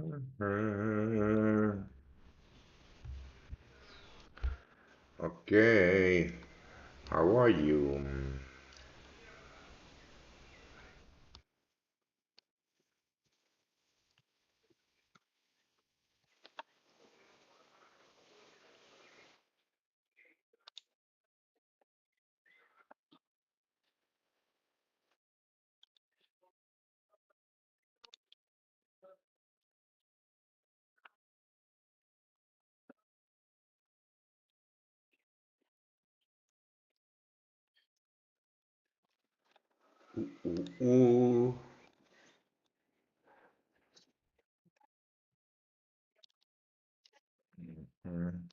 Mhm. Okay, how are you? Ooh. Mhm.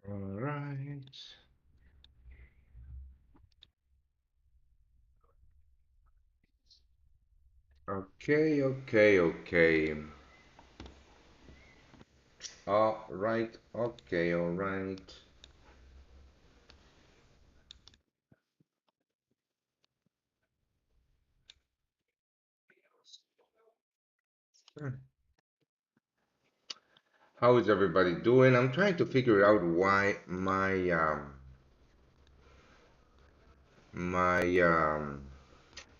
All right. Okay, okay, okay. All right, okay, all right. Hmm. How is everybody doing? I'm trying to figure out why my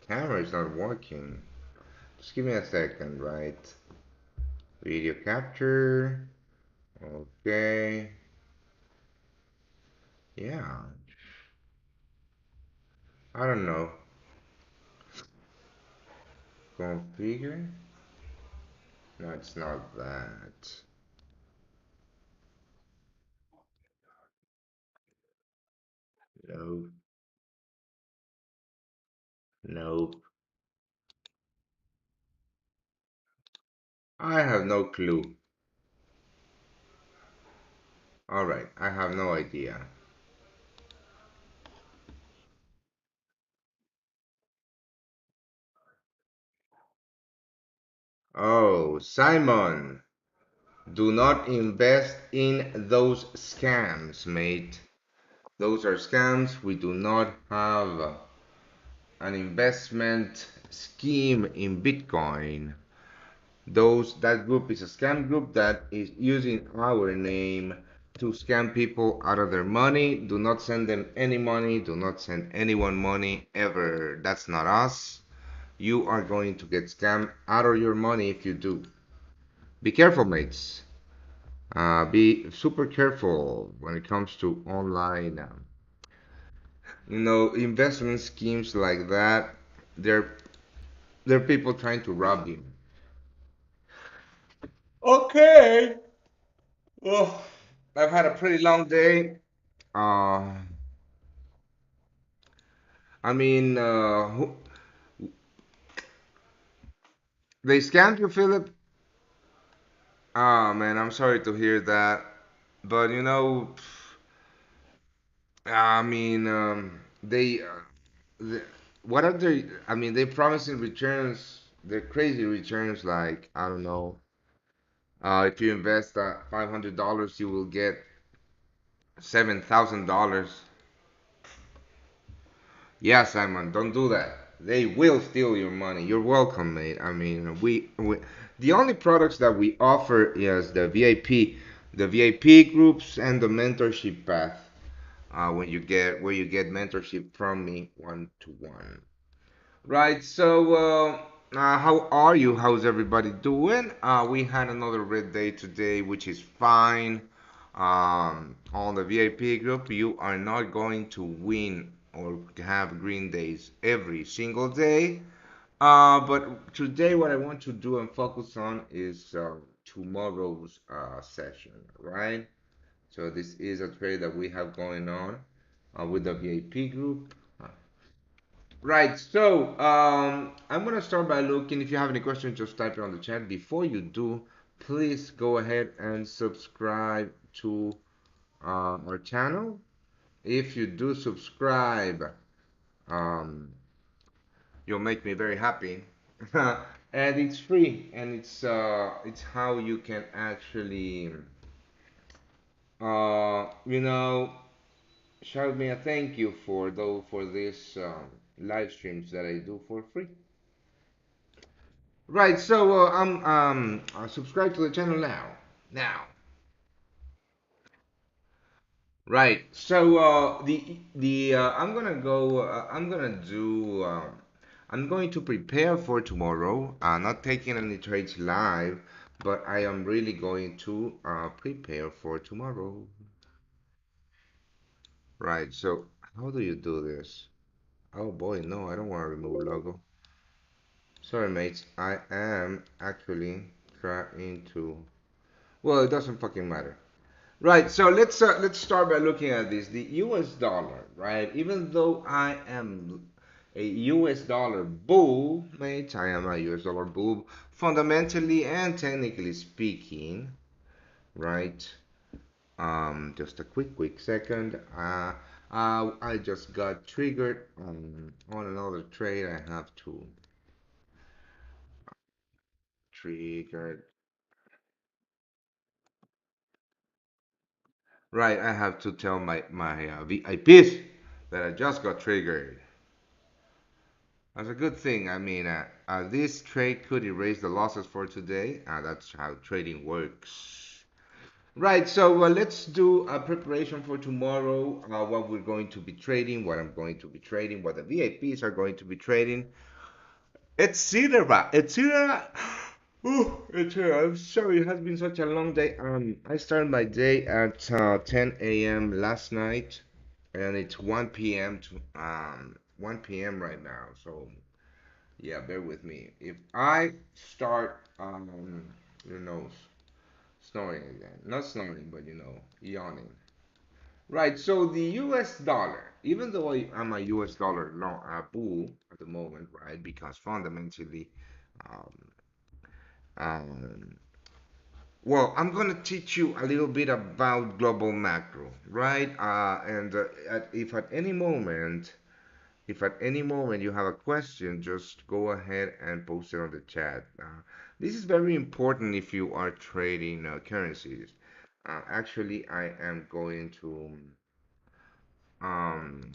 camera is not working. Just give me a second, right? Video capture. Okay. Yeah. I don't know. Configure? No, it's not that. Nope. Nope. I have no clue. Alright, I have no idea. Oh, Simon, do not invest in those scams, mate. Those are scams. We do not have an investment scheme in Bitcoin. That group is a scam group that is using our name to scam people out of their money. Do not send them any money. Do not send anyone money ever. That's not us. You are going to get scammed out of your money if you do. Be careful, mates. Be super careful when it comes to online, investment schemes like that. They're they're people trying to rob you. Okay. Oh, I've had a pretty long day. Uh, I mean, they scammed you, Philip. Oh man, I'm sorry to hear that. But I mean, the, what are they? I mean, they promising returns. They're crazy returns. Like I don't know. If you invest $500, you will get $7,000. Yeah, Simon, don't do that. They will steal your money. You're welcome, mate. I mean, we the only products that we offer is the VIP groups and the mentorship path. When you get where you get mentorship from me one to one. Right. So, how are you? How's everybody doing? We had another red day today, which is fine. On the VIP group, you are not going to win or have green days every single day. But today, what I want to do and focus on is tomorrow's session, right? So this is a trade that we have going on with the VIP group. Right, so I'm gonna start by looking. If you have any questions, just type it on the chat. Before you do, please go ahead and subscribe to our channel. If you do subscribe, um, you'll make me very happy. and it's free, and it's how you can actually you know shout me a thank you for this live streams that I do for free. Right, so I'm subscribe to the channel now. Right. So the I'm gonna do I'm going to prepare for tomorrow. Not taking any trades live, but I am really going to prepare for tomorrow. Right. So how do you do this? Oh boy, no, I don't want to remove logo. Sorry, mates. I am actually trying to. Well, it doesn't fucking matter. Right, so let's start by looking at this. The US dollar, right? Even though I am a US dollar bull, mate, I am a US dollar bull, fundamentally and technically speaking, right? Just a quick second. I just got triggered on another trade. I have to trigger. Right, I have to tell my VIPs that I just got triggered. That's a good thing. I mean, this trade could erase the losses for today. That's how trading works. Right, so let's do a preparation for tomorrow. What we're going to be trading, what I'm going to be trading, what the VIPs are going to be trading, etc. etc. etc. I'm sorry, it has been such a long day. I started my day at 10 a.m. last night, and it's 1 p.m. to 1 p.m. right now. So yeah, bear with me. If I start, you know, snoring again, not snoring, but yawning. Right. So the U.S. dollar, even though I'm a U.S. dollar long bull at the moment, right? Because fundamentally, um, um, well, I'm gonna teach you a little bit about global macro, right? And if at any moment If at any moment you have a question, just go ahead and post it on the chat. This is very important if you are trading currencies. Actually, I am going to um,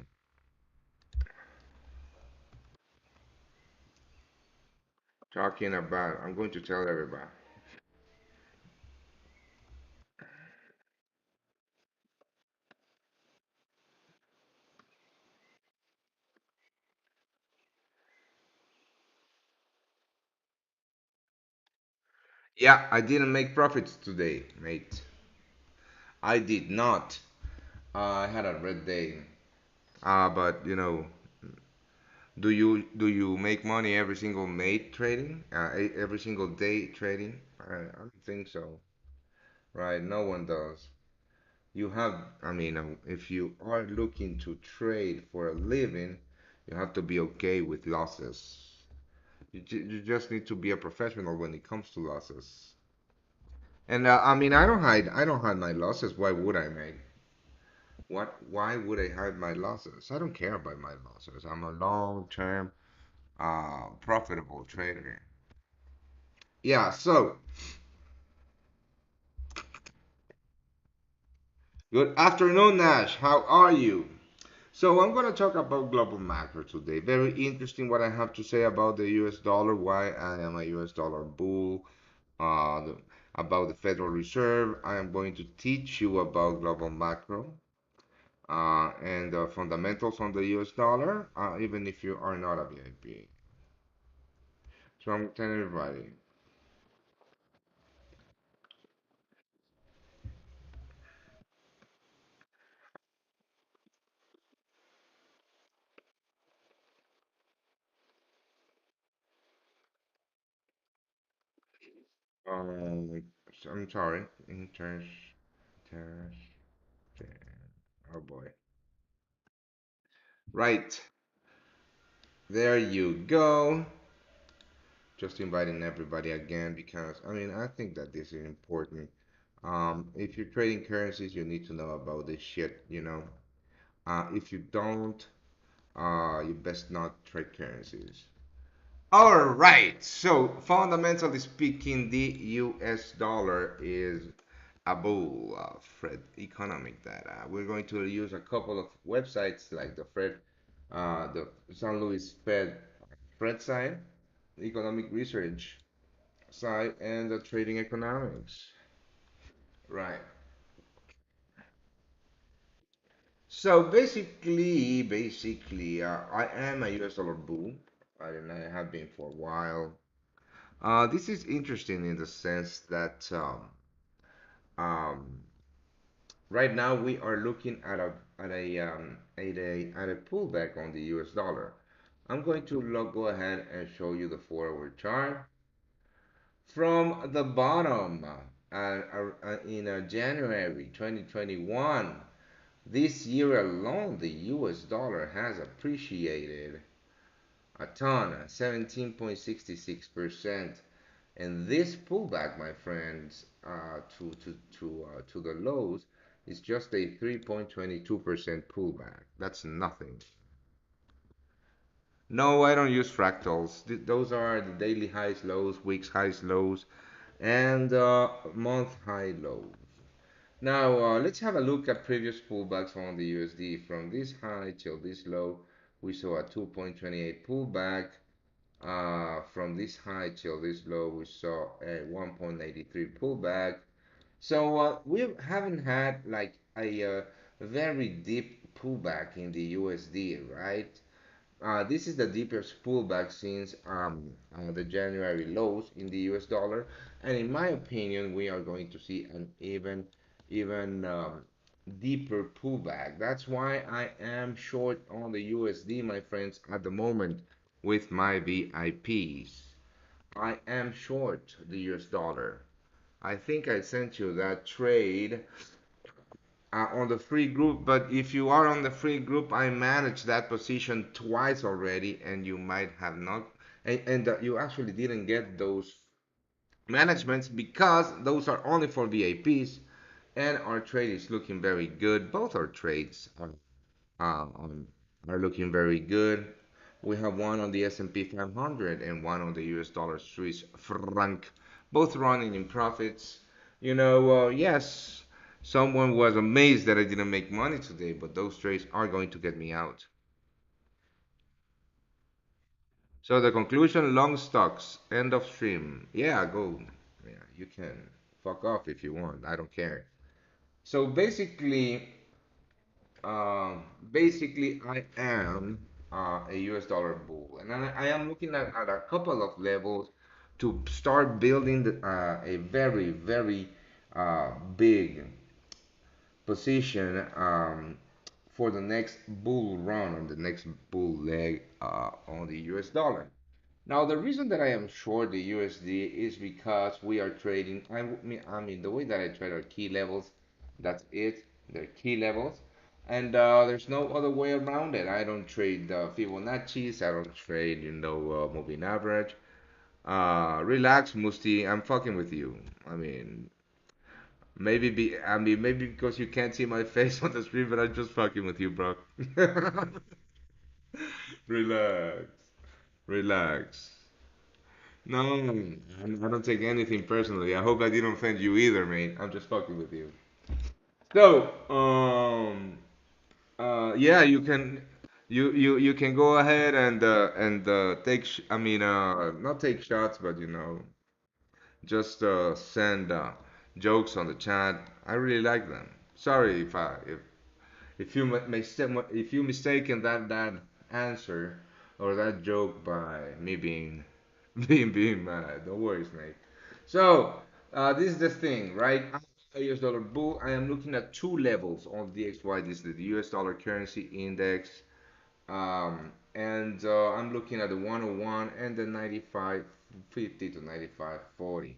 I'm going to tell everybody. Yeah, I didn't make profits today, mate. I did not. I had a red day. But do you make money every single mate trading? Every single day trading? I don't think so. Right? No one does. I mean, if you are looking to trade for a living, you have to be okay with losses. You just need to be a professional when it comes to losses. And I mean, I don't hide my losses. Why would I, mate? Why would I hide my losses? I don't care about my losses. I'm a long-term, profitable trader. Yeah. So, good afternoon, Nash. How are you? So I'm going to talk about global macro today. Very interesting what I have to say about the US dollar, why I am a US dollar bull, about the Federal Reserve. I am going to teach you about global macro and the fundamentals on the US dollar, even if you are not a VIP. So I'm telling everybody. Um, I'm sorry. Inter, oh boy. Right. There you go. Just inviting everybody again because I mean I think that this is important. If you're trading currencies, you need to know about this shit. If you don't, you best not trade currencies. All right. So fundamentally speaking, the U.S. dollar is a bull, Fred economic data. We're going to use a couple of websites like the San Luis Fed site, economic research site, and the trading economics. Right. So basically, I am a US dollar bull, and I have been for a while. This is interesting in the sense that um, right now we are looking at a pullback on the US dollar. I'm going to go ahead and show you the forward chart from the bottom in January 2021. This year alone, the US dollar has appreciated a ton, 17.66%. And this pullback, my friends, to the lows is just a 3.22% pullback. That's nothing. No, I don't use fractals. Those are the daily highs, lows, weeks highs, lows, and month high lows. Now, let's have a look at previous pullbacks on the USD. From this high till this low, we saw a 2.28 pullback. From this high till this low, we saw a 1.83 pullback. So we haven't had like a very deep pullback in the USD, right? This is the deepest pullback since the January lows in the US dollar, and in my opinion, we are going to see an even deeper pullback. That's why I am short on the USD, my friends, at the moment with my VIPs. I am short the US dollar. I think I sent you that trade on the free group, but if you are on the free group, I managed that position twice already, and you might have not, and you actually didn't get those managements because those are only for VAPs, and our trade is looking very good. Both our trades are looking very good. We have one on the S&P 500 and one on the US dollar Swiss franc, both running in profits. Yes, someone was amazed that I didn't make money today, but those trades are going to get me out. So the conclusion, long stocks, end of stream. Yeah, go. Yeah, you can fuck off if you want. I don't care. So basically, I am a US dollar bull, and I am looking at a couple of levels to start building a very big position for the next bull run or the next bull leg on the US dollar. Now, the reason that I am short the USD is because we are trading. I mean, the way that I trade are key levels. That's it. They're key levels, and there's no other way around it. I don't trade Fibonacci's. I don't trade, moving average. Relax, Musti. I'm fucking with you. I mean, maybe because you can't see my face on the screen, but I'm just fucking with you, bro. Relax, relax. No, I don't take anything personally. I hope I didn't offend you either, mate. I'm just fucking with you. So, yeah, you can go ahead and take not take shots, but just send jokes on the chat. I really like them. Sorry if you if you mistaken that answer or that joke by me being being mad. No worries, mate. So this is the thing, right? I'm a US dollar bull. I am looking at two levels on the DXY. This is the US dollar currency index, and I'm looking at the 101 and the 95.50 to 95.40.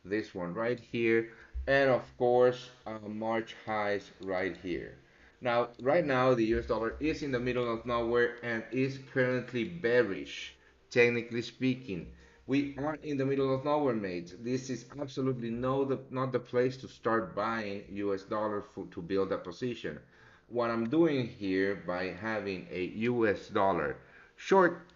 This one right here, and of course, March highs right here. Now, right now, the US dollar is in the middle of nowhere and is currently bearish, technically speaking. We are in the middle of nowhere, mates. This is absolutely not the place to start buying US dollar to build a position. What I'm doing here by having a US dollar short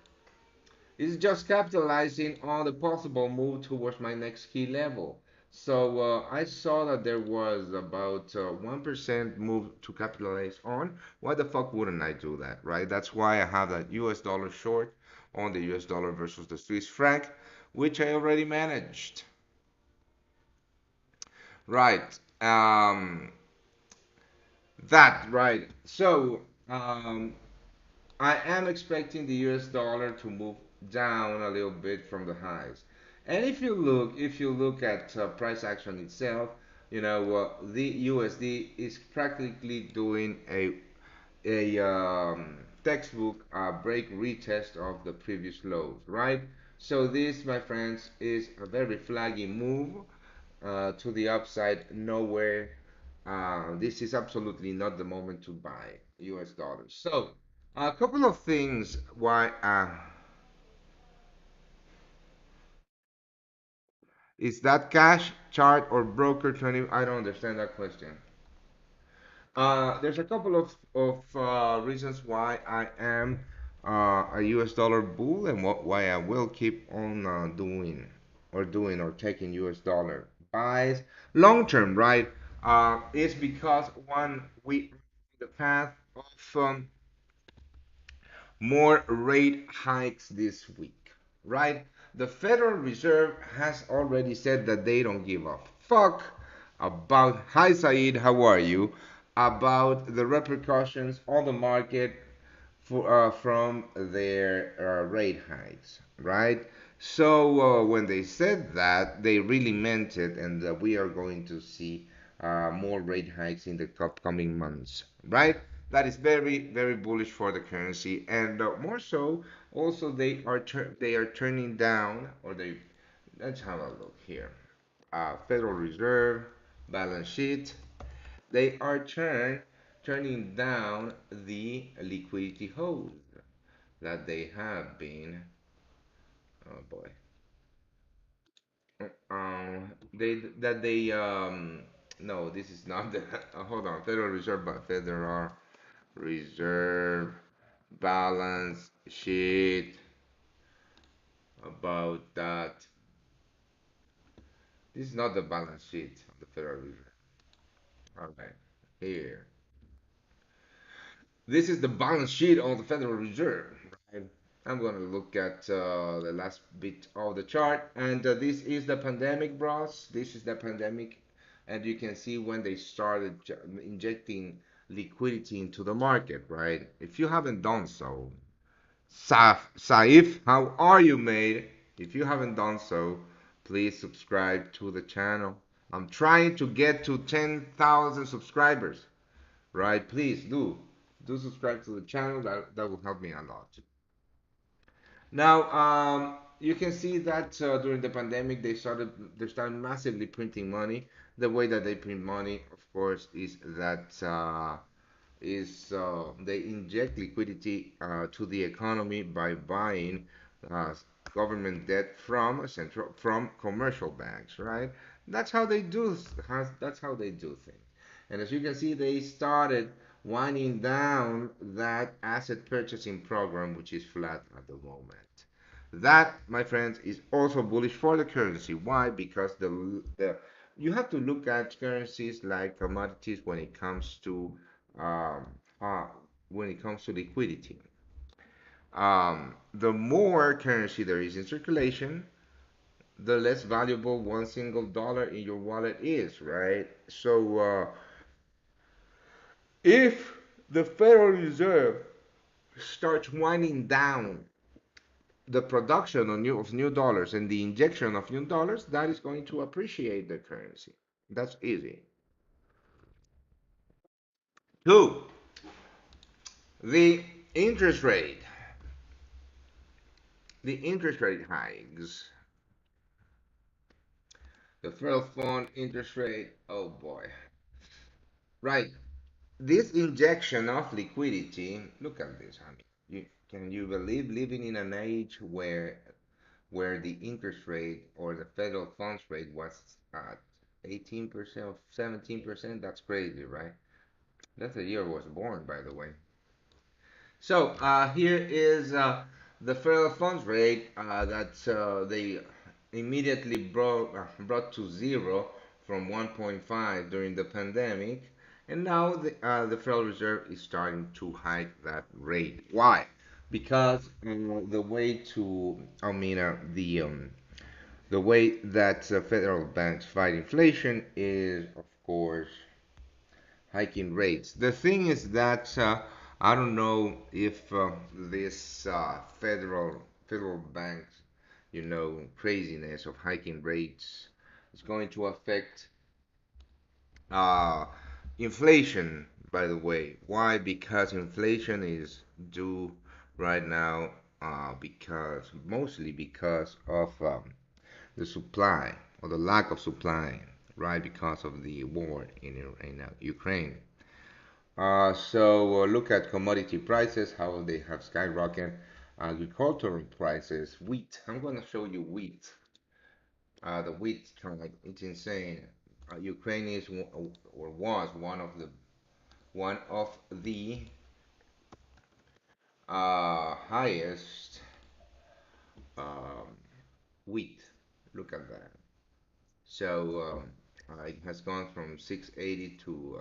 It's just capitalizing on the possible move towards my next key level. So I saw that there was about 1% move to capitalize on. Why the fuck wouldn't I do that, right? That's why I have that US dollar short on the US dollar versus the Swiss franc, which I already managed. Right. Right. So, I am expecting the US dollar to move down a little bit from the highs. And if you look at price action itself, the USD is practically doing a textbook break retest of the previous lows, right? So this, my friends, is a very flaggy move to the upside. Nowhere. This is absolutely not the moment to buy US dollars. So a couple of things why is that cash chart or broker trending? I don't understand that question. There's a couple of reasons why I am a US dollar bull and why I will keep on doing or taking US dollar buys long term, right? It's because one, we the path of more rate hikes this week, right? The Federal Reserve has already said that they don't give a fuck about, hi Saeed, how are you? About the repercussions on the market from their rate hikes, right? So when they said that, they really meant it, and we are going to see more rate hikes in the upcoming months, right? That is very, very bullish for the currency, and more so, also they are turning down, or they let's have a look here. Federal Reserve balance sheet. They are turning down the liquidity hose that they have been. Oh boy. They that they no, this is not the. Hold on, Federal Reserve balance sheet about that. This is not the balance sheet of the Federal Reserve. Okay, here. This is the balance sheet of the Federal Reserve. Right? I'm going to look at the last bit of the chart, and this is the pandemic, bros. This is the pandemic, and you can see when they started injecting liquidity into the market, right? If you haven't done so, Saif, how are you, mate? If you haven't done so, please subscribe to the channel. I'm trying to get to 10,000 subscribers, right? Please do subscribe to the channel. That will help me a lot. Now, you can see that during the pandemic, they started massively printing money. The way that they print money, of course, is they inject liquidity to the economy by buying uh, government debt from commercial banks, right? That's how they do that's how they do things. And as you can see, they started winding down that asset purchasing program, which is flat at the moment. That, my friends, is also bullish for the currency. Why? Because the you have to look at currencies like commodities um, uh, when it comes to liquidity. The more currency there is in circulation, the less valuable one single dollar in your wallet is, right? So if the Federal Reserve starts winding down the production of new dollars and the injection of new dollars, that is going to appreciate the currency. That's easy. Two, the interest rate. The interest rate hikes. The federal fund interest rate. Oh boy. Right. This injection of liquidity. Look at this, honey. Can you believe living in an age where the interest rate or the federal funds rate was at 18% or 17%? That's crazy, right? That's the year I was born, by the way. So here is The federal funds rate that they immediately brought to zero from 1.5 during the pandemic, and now the Federal Reserve is starting to hike that rate. Why? Because the way to, I mean, the way that federal banks fight inflation is, of course, hiking rates. The thing is that I don't know if this federal banks, craziness of hiking rates is going to affect uh, inflation. By the way, why? Because inflation is due right now because mostly because of the supply or the lack of supply, right? Because of the war in Ukraine. So look at commodity prices, how they have skyrocketed. Agricultural prices, wheat. I'm going to show you wheat. The wheat chart, it's insane. Ukraine is or was one of the highest um, wheat. Look at that. So it has gone from 680 to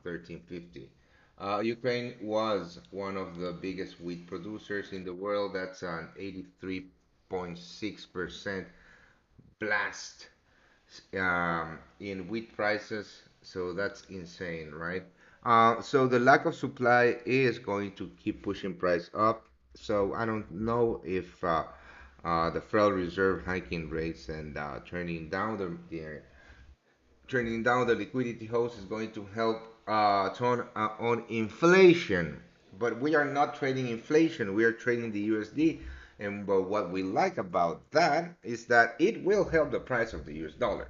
1350. Ukraine was one of the biggest wheat producers in the world. That's an 83.6% blast in wheat prices. So that's insane, right? So the lack of supply is going to keep pushing price up. So I don't know if the Federal Reserve hiking rates and turning down the liquidity hose is going to help turn on inflation. But we are not trading inflation, we are trading the USD. And but what we like about that is that it will help the price of the US dollar.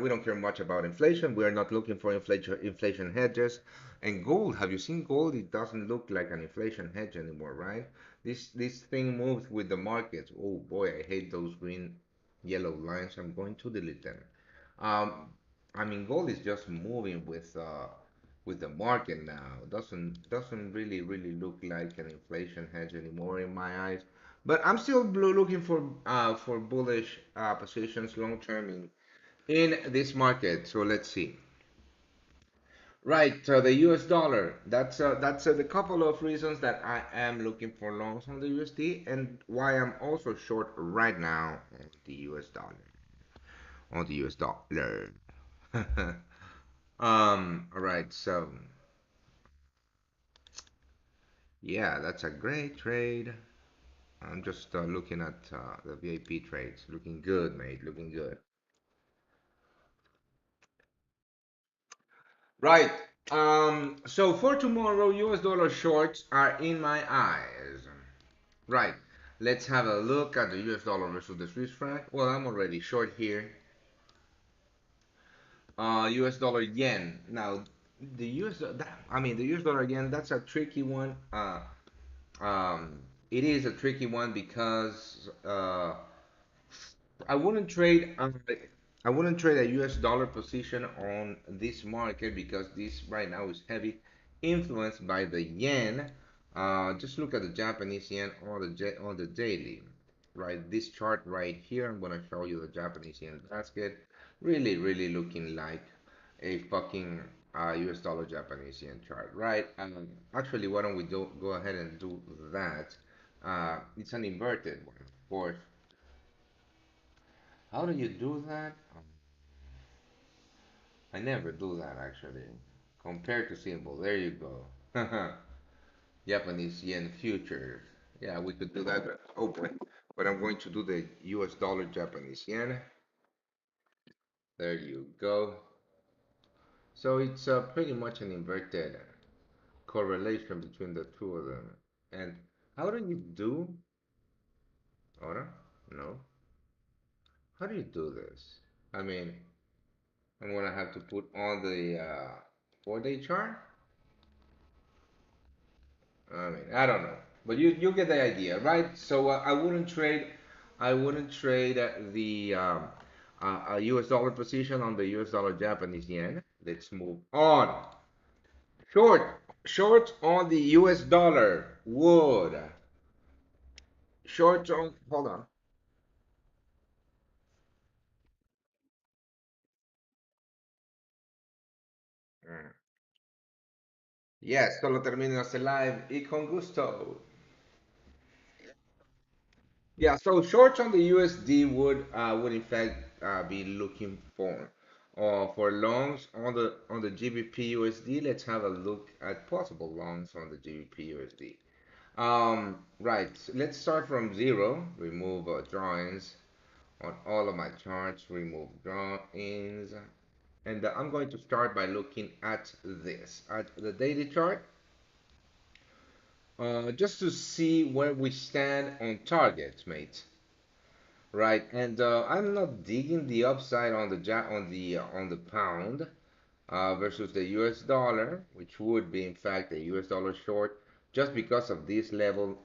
We don't care much about inflation. We are not looking for inflation hedges. And gold, have you seen gold? It doesn't look like an inflation hedge anymore, right? This thing moves with the markets. Oh boy, I hate those green yellow lines. I'm going to delete them. Um, I mean, gold is just moving with the market now. Doesn't really look like an inflation hedge anymore in my eyes. But I'm still looking for bullish positions long term in this market. So let's see. Right, the US dollar. That's the couple of reasons that I am looking for longs on the USD and why I'm also short right now on the US dollar. On the US dollar. All right, so yeah, that's a great trade. I'm just looking at the VIP trades. Looking good, mate. Looking good. Right. So for tomorrow, US dollar shorts are in my eyes. Right. Let's have a look at the US dollar versus the Swiss franc. Well, I'm already short here. US dollar yen. Now, the US, I mean, the US dollar yen, that's a tricky one. It is a tricky one because I wouldn't trade. I wouldn't trade a U.S. dollar position on this market because this right now is heavy influenced by the yen. Just look at the Japanese yen on the daily, right? This chart right here. I'm gonna show you the Japanese yen basket. Really looking like a fucking U.S. dollar Japanese yen chart, right? Actually, why don't we go ahead and do that? It's an inverted one, of course. How do you do that? I never do that actually. Compare to symbol. There you go. Japanese yen futures. Yeah, we could do that. Oh boy. But I'm going to do the US dollar Japanese yen. There you go. So it's pretty much an inverted correlation between the two of them. And how do you do? Ora? No. How do you do this? I mean, I'm gonna have to put on the 4-day chart. I mean, I don't know, but you get the idea, right? So I wouldn't trade the U.S. dollar position on the U.S. dollar Japanese yen. Let's move on. Short, short on the U.S. dollar wood. Short on, hold on. Mm. Yes, solo termino este live y con gusto. Yeah, so shorts on the USD would in fact be looking for longs on the GBP USD. Let's have a look at possible longs on the GBP USD. Right, so let's start from zero. Remove drawings on all of my charts. Remove drawings, and I'm going to start by looking at this at the daily chart, just to see where we stand on targets, mate. Right, and I'm not digging the upside on the on the pound versus the US dollar, which would be in fact a US dollar short, just because of this level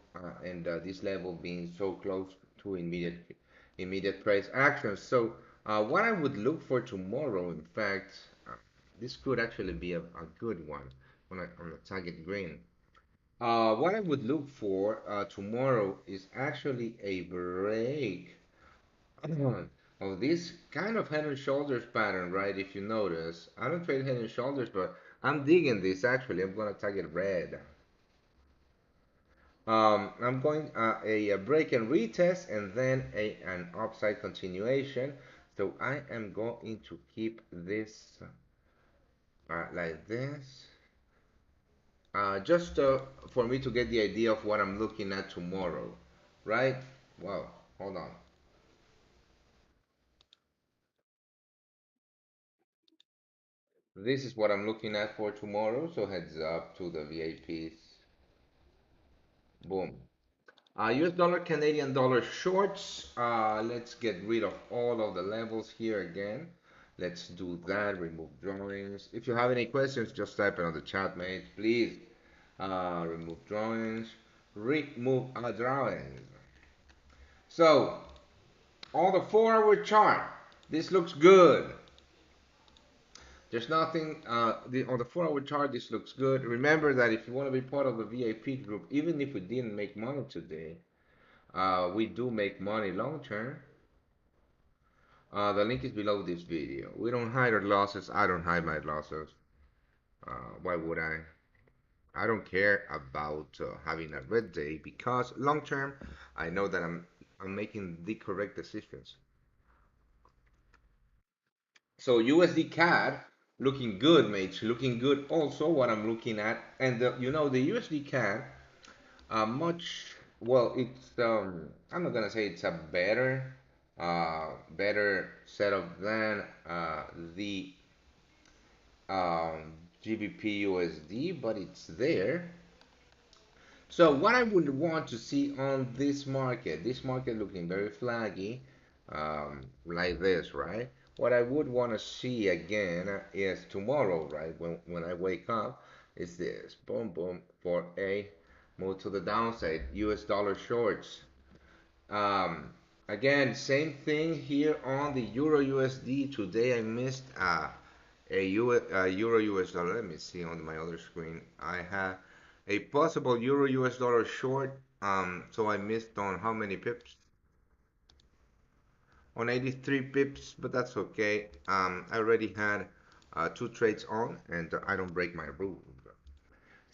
and this level being so close to immediate price action. So what I would look for tomorrow, in fact, this could actually be a good one on a target green. What I would look for tomorrow is actually a break of this kind of head and shoulders pattern, right? If you notice, I don't trade head and shoulders, but I'm digging this actually. I'm gonna target red. I'm going a break and retest and then an upside continuation. So I am going to keep this like this, just for me to get the idea of what I'm looking at tomorrow, right? Well, hold on. This is what I'm looking at for tomorrow. So heads up to the VIPs. Boom. US dollar, Canadian dollar shorts. Let's get rid of all of the levels here again. Let's do that. Remove drawings. If you have any questions, just type it on the chat, mate. Please. Remove drawings. Remove drawings. So, on the 4 hour chart, this looks good. There's nothing on the 4 hour chart. This looks good. Remember that if you want to be part of the VIP group, even if we didn't make money today, we do make money long term. The link is below this video. We don't hide our losses. I don't hide my losses. Why would I? I don't care about having a red day because long term, I know that I'm making the correct decisions. So USD CAD looking good, mates. Looking good. Also, what I'm looking at, and the USD CAD, much well. It's I'm not gonna say it's a better setup than the GBP USD, but it's there. So what I would want to see on this market looking very flaggy, like this, right? What I would want to see again is tomorrow, right? When I wake up, is this boom boom for a move to the downside, US dollar shorts. Um, Again, same thing here on the Euro USD. Today I missed a Euro US dollar. Let me see on my other screen. I have a possible Euro US dollar short. So I missed on how many pips? On 83 pips, but that's okay. I already had two trades on, and I don't break my rules.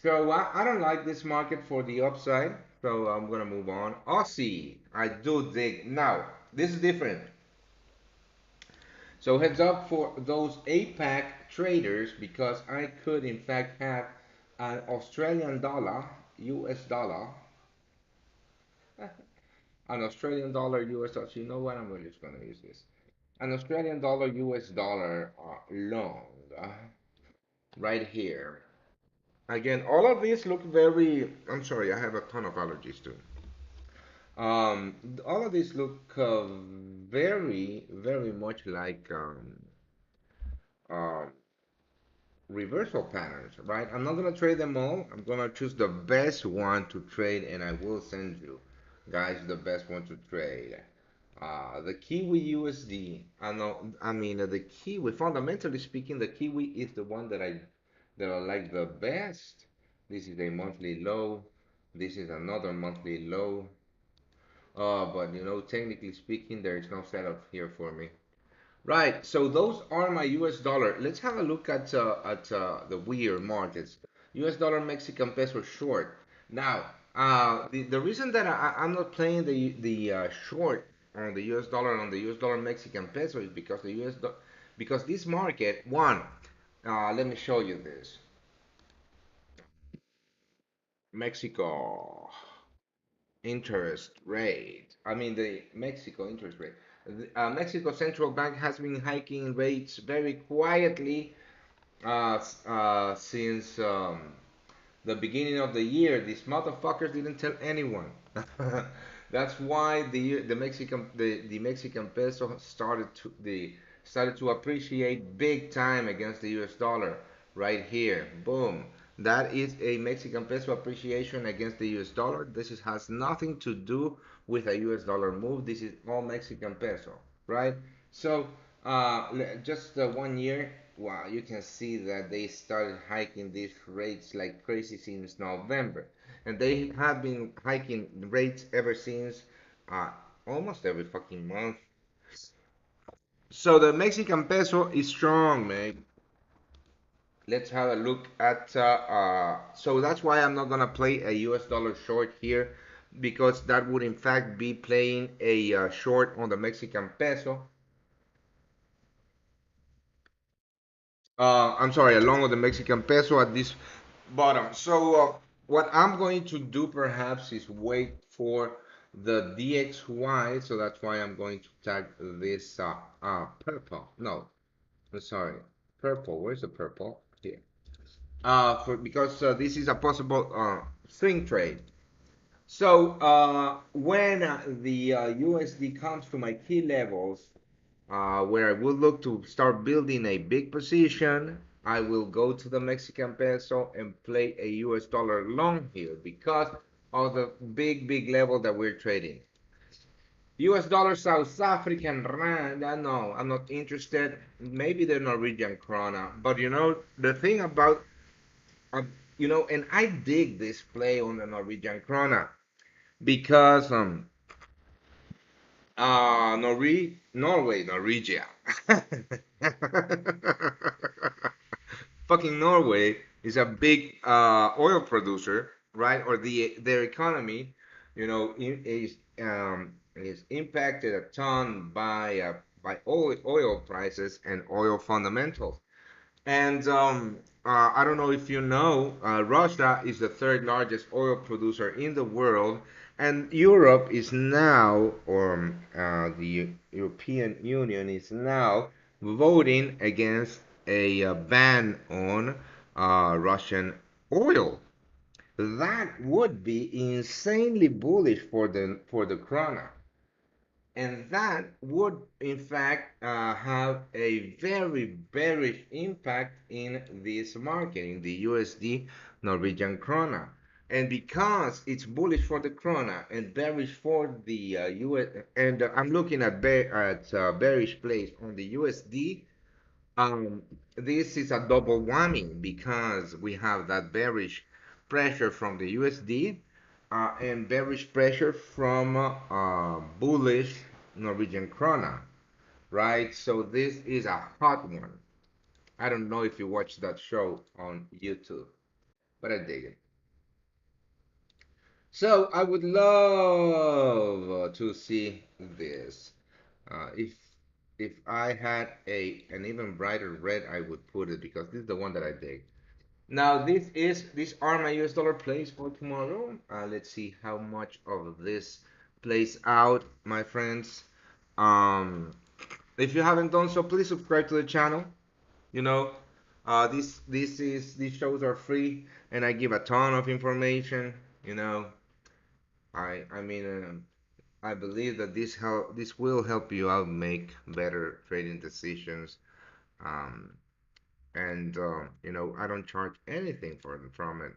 So I don't like this market for the upside. So I'm gonna move on. Aussie, I do dig. Now this is different. So heads up for those APAC traders because I could in fact have an Australian dollar, US dollar, an Australian dollar, US dollar. So you know what? I'm really just gonna use this. An Australian dollar, US dollar long, right here. Again, all of these look very. I'm sorry, I have a ton of allergies too. All of these look very much like um, reversal patterns, right? I'm not gonna trade them all. I'm gonna choose the best one to trade, and I will send you guys the best one to trade. The Kiwi USD. I know. I mean, the Kiwi. Fundamentally speaking, the Kiwi is the one that I like the best. This is a monthly low. This is another monthly low. But technically speaking, there is no setup here for me. Right. So those are my U.S. dollar. Let's have a look at the weird markets. U.S. dollar, Mexican peso short. Now, the reason that I'm not playing the short on the U.S. dollar and on the U.S. dollar Mexican peso is because because this market one. Let me show you this. Mexico interest rate. I mean the Mexico interest rate. Mexico Central Bank has been hiking rates very quietly since the beginning of the year. These motherfuckers didn't tell anyone. That's why the Mexican peso started to appreciate big time against the U.S. dollar right here. Boom. That is a Mexican peso appreciation against the US dollar. Has nothing to do with a US dollar move. This is all Mexican peso, right? So, just 1 year, wow, you can see that they started hiking these rates like crazy since November. And they have been hiking rates ever since, uh, almost every fucking month. So the Mexican peso is strong, man. Let's have a look at so that's why I'm not gonna play a US dollar short here, because that would in fact be playing a short on the Mexican peso. I'm sorry, along with the Mexican peso at this bottom. So what I'm going to do perhaps is wait for the DXY. So that's why I'm going to tag this purple. No, I'm sorry, purple. Where's the purple? Here. Because this is a possible swing trade. So when the USD comes to my key levels, where I will look to start building a big position, I will go to the Mexican peso and play a US dollar long here because of the big level that we're trading. US dollar, South African rand, no, I'm not interested. Maybe the Norwegian krona, but the thing about and I dig this play on the Norwegian krona because Norwegia. Fucking Norway is a big oil producer, right? Or their economy, is impacted a ton by oil prices and oil fundamentals. And I don't know if you know, Russia is the third largest oil producer in the world, and Europe is now, or the European Union is now voting against a ban on Russian oil. That would be insanely bullish for the krona. And that would, in fact, have a very bearish impact in this market, in the USD Norwegian krona. And because it's bullish for the krona and bearish for the US, and I'm looking at bearish plays on the USD, um, this is a double whammy because we have that bearish pressure from the USD and bearish pressure from bullish Norwegian krona, right? So this is a hot one. I don't know if you watched that show on YouTube, but I dig it. So I would love to see this. If I had an even brighter red, I would put it because this is the one that I dig. Now these are my US dollar plays for tomorrow. Let's see how much of this plays out, my friends. Um, if you haven't done so, please subscribe to the channel. You know, these shows are free, and I give a ton of information. You know, I mean, I believe that this will help you out make better trading decisions. Um, and I don't charge anything from it,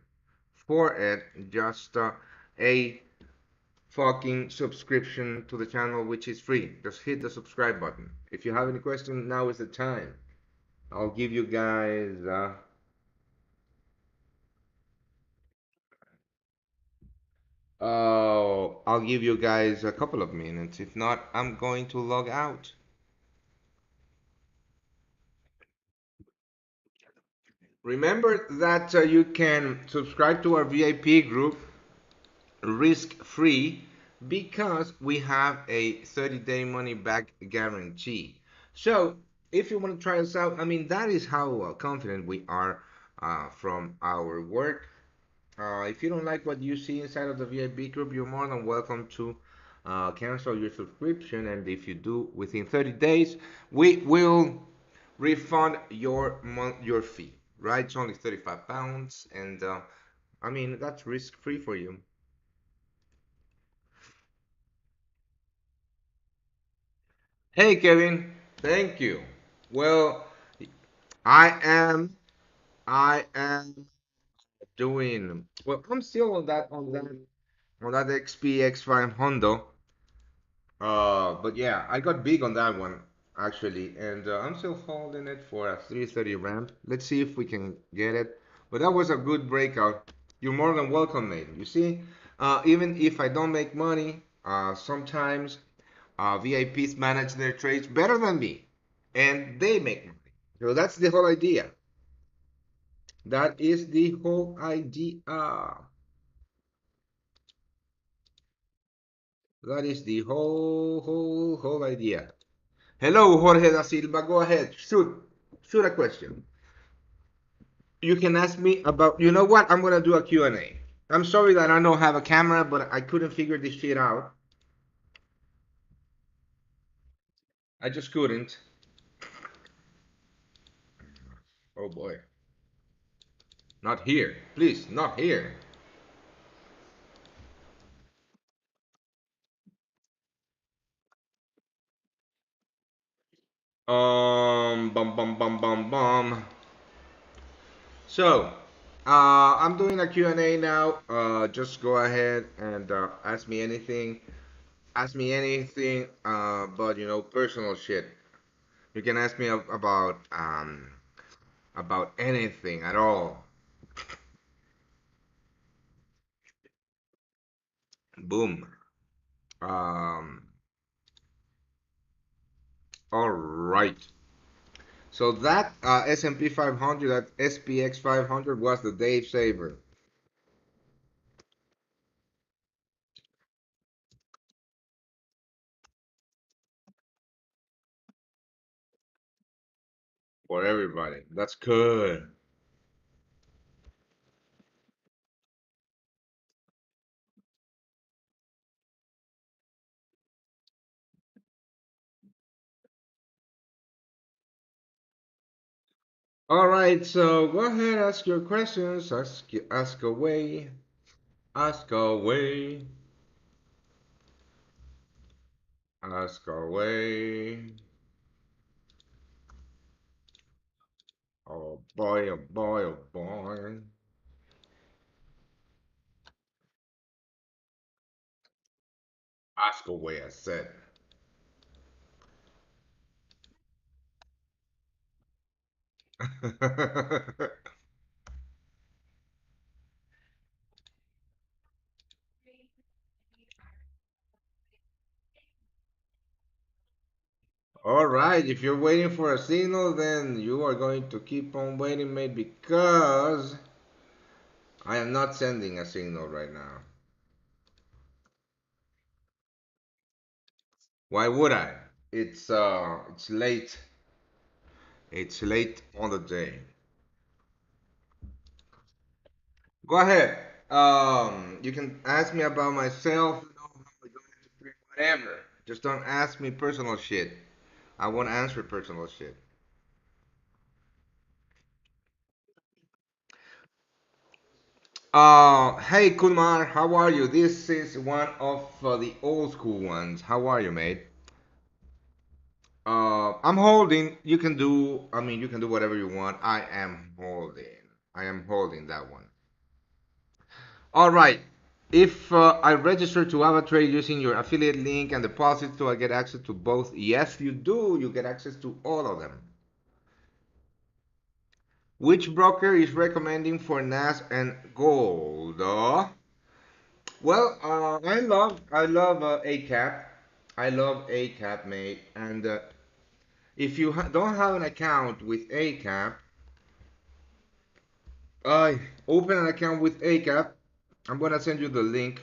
just a fucking subscription to the channel, which is free. Just hit the subscribe button. If you have any questions, now is the time. I'll give you guys I'll give you guys a couple of minutes. If not, I'm going to log out. Remember that you can subscribe to our VIP group risk free because we have a 30-day money back guarantee. So, if you want to try us out, I mean, that is how confident we are from our work. If you don't like what you see inside of the VIP group, you're more than welcome to cancel your subscription. And if you do within 30 days, we will refund your fee. Right? It's only 35 pounds, and I mean that's risk free for you. Hey, Kevin. Thank you. Well, I am I am doing well. I'm still on that XP500. But yeah, I got big on that one actually, and I'm still holding it for a 330 ramp. Let's see if we can get it. But that was a good breakout. You're more than welcome, mate. You see, even if I don't make money, sometimes VIPs manage their trades better than me, and they make money. So that's the whole idea. That is the whole idea. That is the whole idea. Hello, Jorge da Silva. Go ahead. Shoot a question. You can ask me about. You know what? I'm gonna do a Q&A. I'm sorry that I don't have a camera, but I couldn't figure this shit out. I just couldn't. Oh boy. Not here. Please, not here. Bum bum bum bum bum. So, I'm doing a Q&A now. Just go ahead and ask me anything. Ask me anything, but personal shit. You can ask me about anything at all. Boom. Um, all right. So that S&P 500, that SPX 500 was the day saver for everybody. That's good. All right. So go ahead, ask your questions. Ask away. Ask away. Ask away. Oh boy, oh boy, oh boy. Ask away, I said. All right, if you're waiting for a signal, then you are going to keep on waiting, mate, because I am not sending a signal right now. Why would I? It's late. It's late on the day. Go ahead. You can ask me about myself, whatever. Just don't ask me personal shit. I won't answer personal shit. Hey Kumar, how are you? This is one of the old school ones. How are you, mate? I'm holding. You can do whatever you want. I am holding. I am holding that one. All right. If I register to AvaTrade using your affiliate link and deposit, do I get access to both? Yes, you do. You get access to all of them. Which broker is recommending for NAS and gold? Well, I love ACAP. I love ACAP, mate. And if you don't have an account with ACAP, I open an account with ACAP. I'm gonna send you the link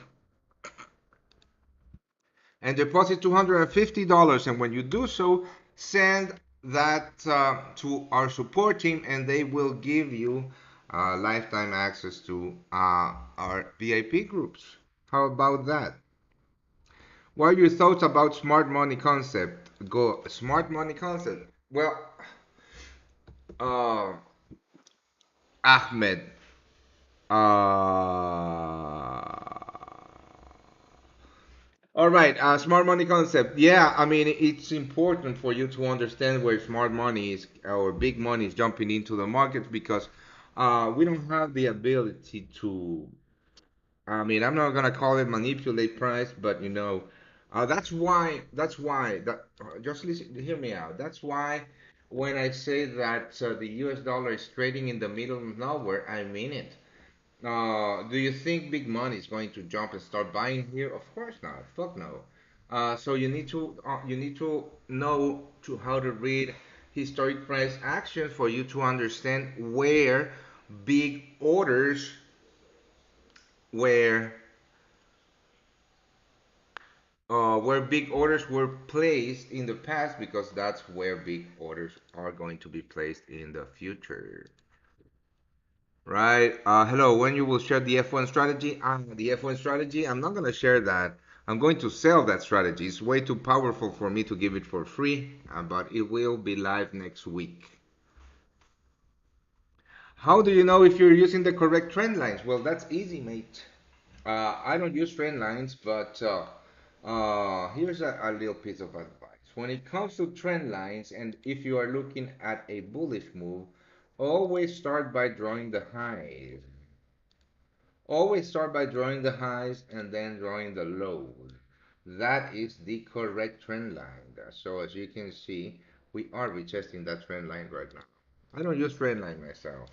and deposit $250. And when you do so, send that to our support team, and they will give you lifetime access to our VIP groups. How about that? What are your thoughts about smart money concept? Go smart money concept. Well, uh, Ahmed. All right, smart money concept. Yeah, I mean it's important for you to understand where smart money is or big money is jumping into the markets because we don't have the ability to. I mean, I'm not gonna call it manipulate price, but that's why that just listen, hear me out. That's why when I say that the U.S. dollar is trading in the middle of nowhere, I mean it. Do you think big money is going to jump and start buying here? Of course not. Fuck no. So you need to know to how to read historic price action for you to understand big orders where where big orders were placed in the past because that's where big orders are going to be placed in the future. Right. Hello. When you will share the F1 strategy? The F1 strategy, I'm not going to share that. I'm going to sell that strategy. It's way too powerful for me to give it for free, but it will be live next week. How do you know if you're using the correct trend lines? Well, that's easy, mate. I don't use trend lines, but here's a little piece of advice. When it comes to trend lines, and if you are looking at a bullish move, always start by drawing the highs. Always start by drawing the highs and then drawing the lows. That is the correct trend line. So as you can see, we are retesting that trend line right now. I don't use trend line myself,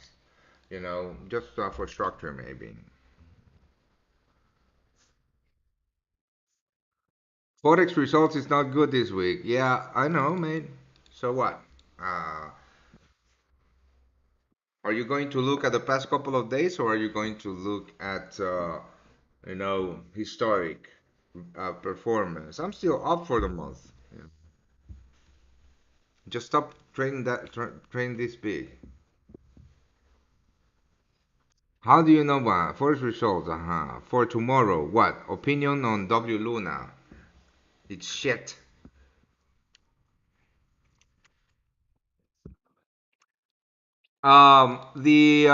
just for structure maybe. Forex results is not good this week. Yeah, I know, mate. So what? Uh, are you going to look at the past couple of days or are you going to look at, historic performance? I'm still up for the month. Yeah. Just stop trading this big. How do you know what? First results, For tomorrow, what? Opinion on W Luna. It's shit. The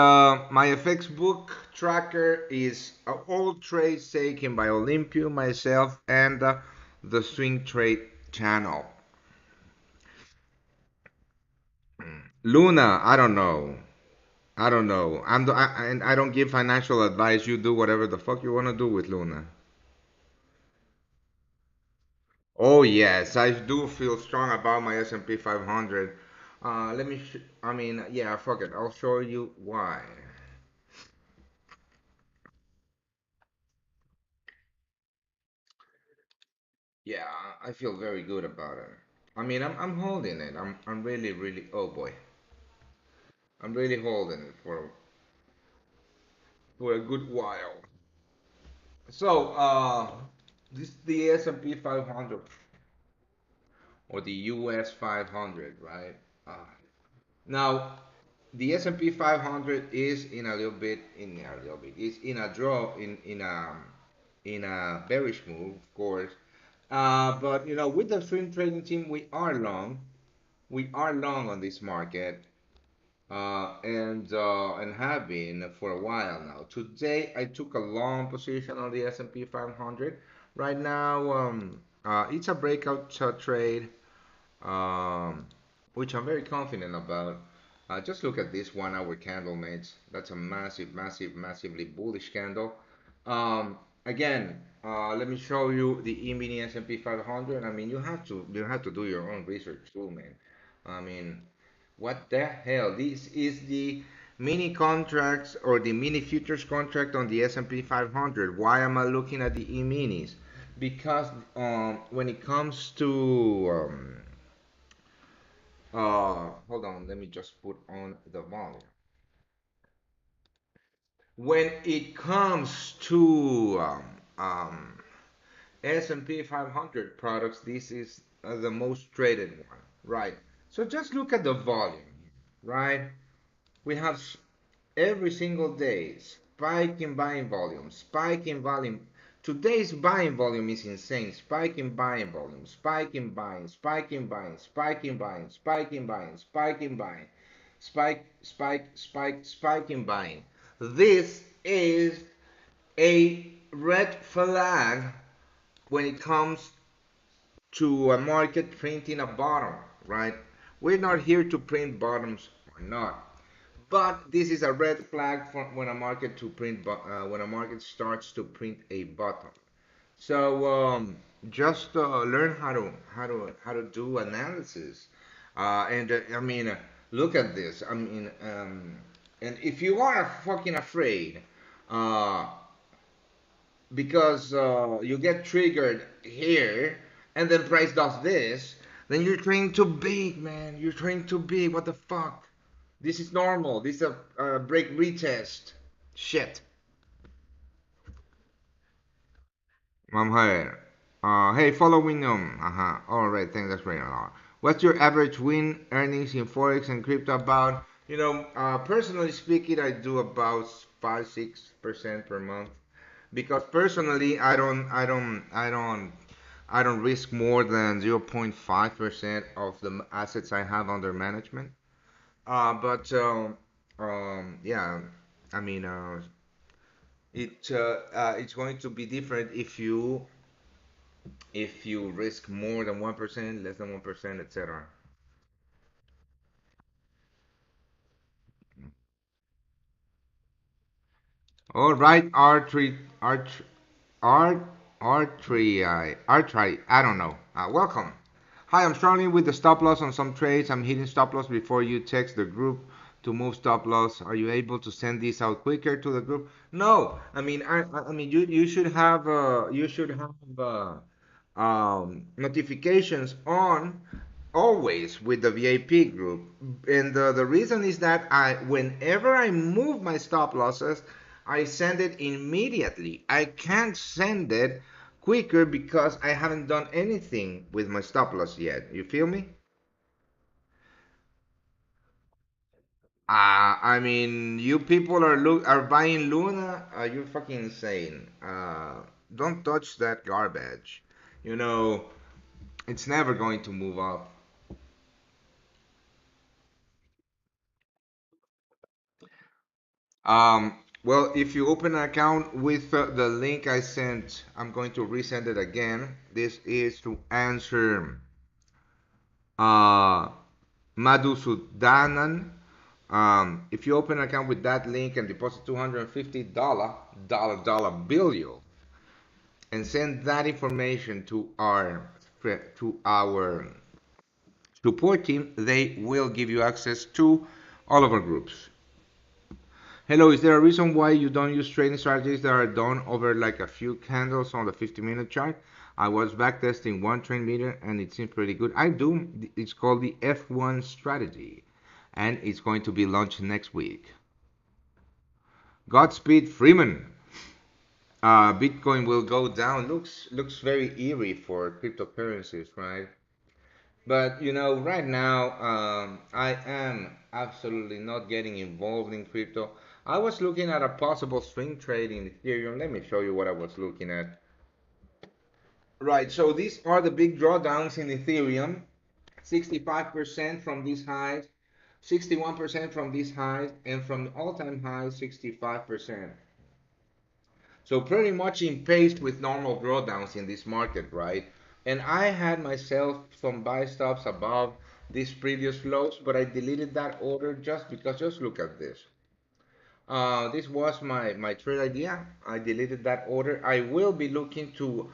my FX book tracker is all trades taken by Olympio, myself, and the Swing Trade channel. Luna, I don't know. I don't know. And I don't give financial advice. You do whatever the fuck you want to do with Luna. Oh yes, I do feel strong about my S&P 500. I mean, yeah, fuck it. I'll show you why. Yeah, I feel very good about it. I mean, I'm holding it. I'm really really. Oh boy, I'm really holding it for a good while. So, this the S&P 500 or the US 500, right? Uh, Now, the S&P 500 is in a draw in a bearish move, of course. But with the swing trading team, we are long. We are long on this market, and have been for a while now. Today, I took a long position on the S&P 500. Right now, it's a breakout trade, um, which I'm very confident about. Just look at this 1 hour candle, mates. That's a massive, massive, massively bullish candle. Again, let me show you the E-mini S&P 500. I mean, you have to do your own research too, man. I mean, what the hell? This is the mini contracts or the mini futures contract on the S&P 500. Why am I looking at the E-minis? Because when it comes to hold on, let me just put on the volume. When it comes to S&P 500 products, this is the most traded one, right? So just look at the volume, right? We have every single day spike in buying volume, spike in volume. Today's buying volume is insane. Spike in buying volume, spike in buying, spike in buying, spike in buying, spike in buying, spike in buying, spike in buying. This is a red flag when it comes to a market printing a bottom, right? We're not here to print bottoms or not, but this is a red flag for when a market to print when a market starts to print a bottom. So just learn how to do analysis, and I mean look at this. I mean, and if you are fucking afraid, uh, because you get triggered here and then price does this, then you're trading too big, man. You're trading too big. What the fuck? This is normal. This is a break retest. Shit. I'm here. Hey, following Uh-huh. All right, thanks. That's right. What's your average win earnings in forex and crypto about? Personally speaking, I do about 5-6% per month because personally, I don't risk more than 0.5% of the assets I have under management. But yeah, I mean, it's going to be different if you risk more than 1%, less than 1%, etc. All right, art, artry. I don't know. Welcome. Hi, I'm struggling with the stop loss on some trades. I'm hitting stop loss before you text the group to move stop loss. Are you able to send this out quicker to the group? No. I mean, I mean, you should have notifications on always with the VIP group. And the reason is that whenever I move my stop losses, I send it immediately. I can't send it quicker because I haven't done anything with my stop loss yet. You feel me? I mean, you people are buying Luna. You're fucking insane. Don't touch that garbage. You know, it's never going to move up. Well, if you open an account with the link I sent, I'm going to resend it again. This is to answer uh, Madhusudanan. If you open an account with that link and deposit $250 dollar bill and send that information to our support team, they will give you access to all of our groups. Hello, is there a reason why you don't use trading strategies that are done over like a few candles on the 50-minute chart? I was backtesting one trend meter and it seems pretty good. I do. It's called the F1 strategy and it's going to be launched next week. Godspeed Freeman. Bitcoin will go down. Looks very eerie for cryptocurrencies, right? But right now, I am absolutely not getting involved in crypto. I was looking at a possible swing trade in Ethereum. Let me show you what I was looking at. Right, so these are the big drawdowns in Ethereum. 65% from these highs, 61% from these highs, and from the all-time high, 65%. So pretty much in pace with normal drawdowns in this market, right? And I had myself some buy stops above these previous lows, but I deleted that order just because. Just look at this. This was my trade idea. I deleted that order. I will be looking to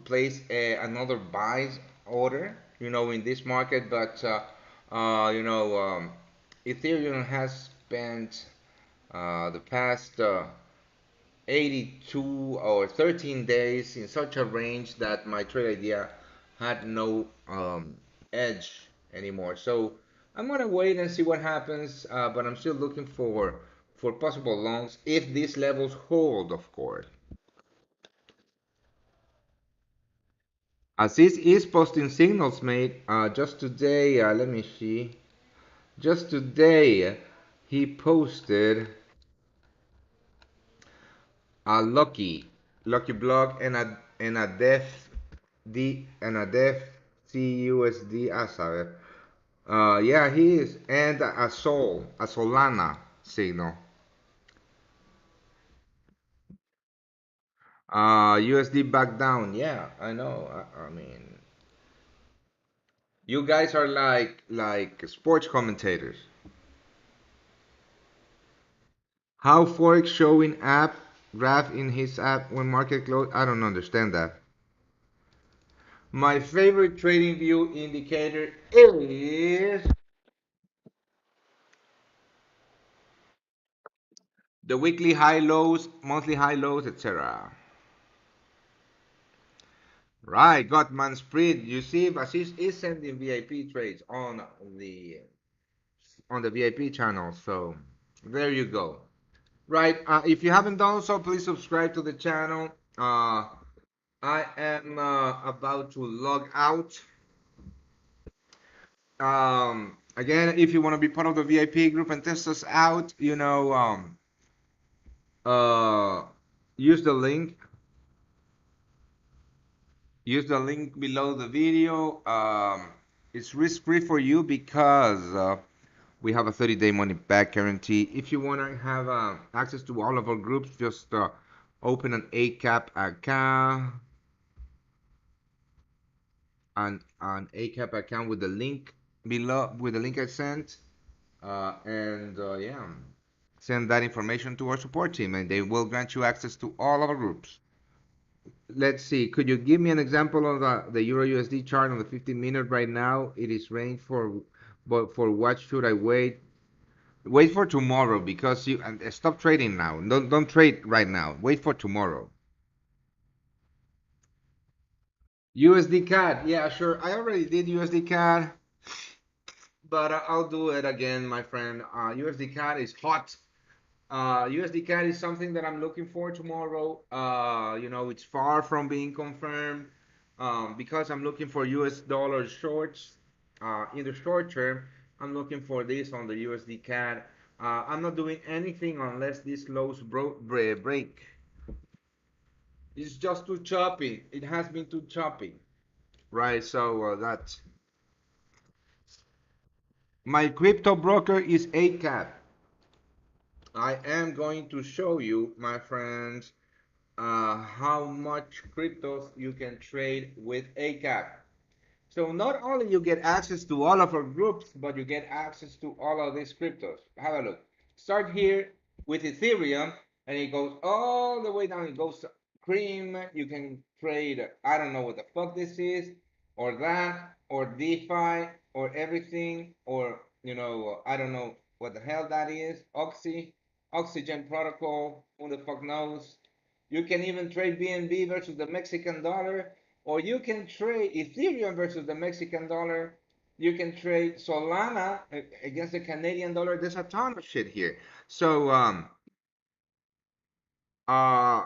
place another buys order, in this market, but Ethereum has spent the past 82 or 13 days in such a range that my trade idea had no edge anymore. So I'm gonna wait and see what happens, but I'm still looking for possible longs if these levels hold, of course. Aziz is posting signals, mate. Just today, let me see. Just today, he posted a lucky block and a def D and a def CUSD saber. Yeah, he is, and a Solana signal. USD back down. Yeah, I know. I mean, you guys are like sports commentators. How Forex showing app graph in his app when market close? I don't understand that. My favorite trading view indicator is the weekly high lows, monthly high lows, etc. Right, Gottman spread. You see, Basis is sending VIP trades the on the VIP channel. So there you go. Right. If you haven't done so, please subscribe to the channel. I am about to log out. Again, if you want to be part of the VIP group and test us out, uh, use the link. Use the link below the video. It's risk free for you because we have a 30-day money back guarantee. If you want to have access to all of our groups, just open an ACAP account, an ACAP account with the link below, with the link I sent, and yeah, send that information to our support team, and they will grant you access to all of our groups. Let's see. Could you give me an example of the Euro USD chart on the 15-minute right now? It is range for, but for what should I wait? Wait for tomorrow because you and stop trading now. Don't trade right now. Wait for tomorrow. USD CAD. Yeah, sure. I already did USD CAD, but I'll do it again, my friend. USD CAD is hot. USD CAD is something that I'm looking for tomorrow. It's far from being confirmed because I'm looking for US dollar shorts. In the short term, I'm looking for this on the USD CAD. I'm not doing anything unless these lows break. It's just too choppy. It has been too choppy. Right, so that's my crypto broker is ACAP. I am going to show you, my friends, how much cryptos you can trade with ACAP. So not only you get access to all of our groups, but you get access to all of these cryptos. Have a look. Start here with Ethereum, and it goes all the way down. It goes to Cream. You can trade. I don't know what the fuck this is, or that, or DeFi, or everything, or I don't know what the hell that is. Oxygen Protocol. Who the fuck knows? You can even trade BNB versus the Mexican dollar, or you can trade Ethereum versus the Mexican dollar. You can trade Solana against the Canadian dollar. There's a ton of shit here. So, uh,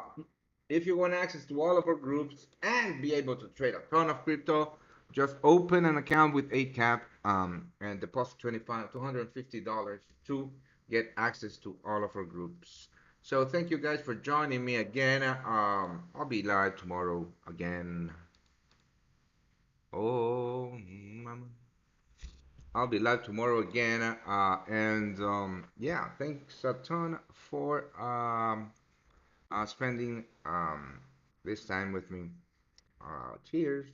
if you want access to all of our groups and be able to trade a ton of crypto, just open an account with ACAP and deposit $250 to get access to all of our groups. So thank you guys for joining me again. I'll be live tomorrow again. Oh, mama. I'll be live tomorrow again. And yeah, thanks a ton for spending this time with me. Cheers.